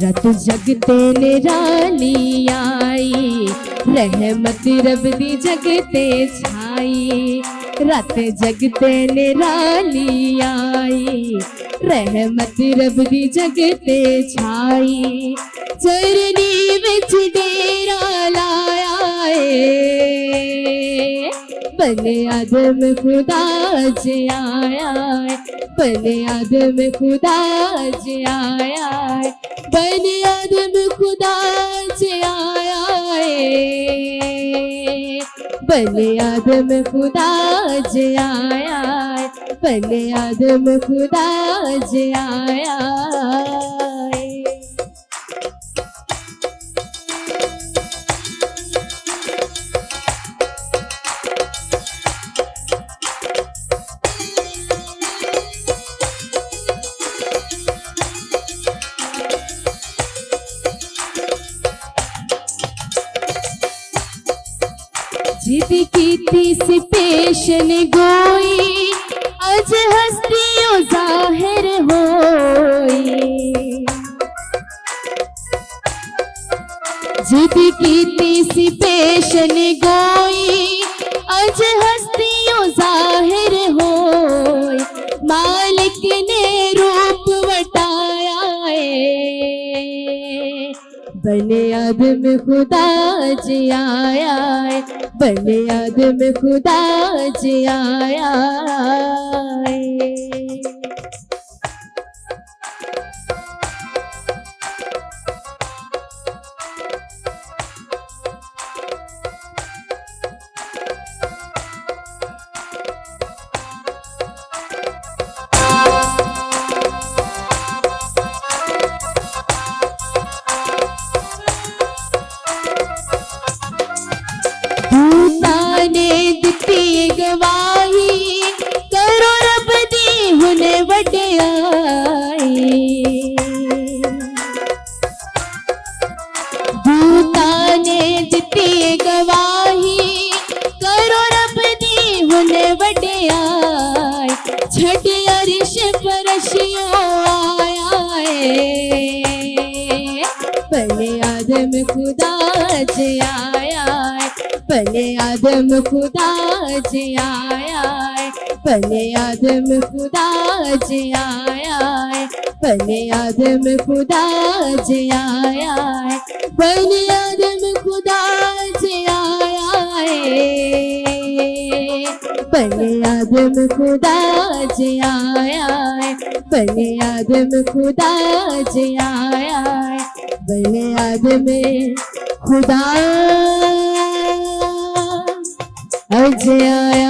रत जगते निराली आई, रहमत रब दी जगते छाई। रत जगते निराली आई, रहमत रब दी जगते छाई। चरनी विच डेरा लाया है, बने आदम खुदा ज आया है, बने आदम खुदा ज आया है, बने आदम खुदा ज आया है, बने आदम खुदा ज आया है, बने आदम खुदा ज आया है। जिद कीती सी पेशन गोई, अज हस्तियों जाहिर होई। जिद कीती सी पेशन गोई, अज हस्तियों जाहिर होई। मालिक ने रूप वटाया है, बने आदम खुदा ज आया है, बने आदम खुदा ज आया है। गवाही करो रब दी हुने वड्याई। दूता ने दिती गवाही करो रब दी हुने वड्याई। छठ अरिश फरशियों आया है, बने आदम खुदा ज आया है, बने आदम खुदा ज आया है, बने आदम खुदा ज आया है, बने आदम खुदा ज आया है, बने आदम खुदा ज आया है, बने आदम खुदा ज आया है, बने आदम खुदा ज आया है, बने आदम खुदा अज आया।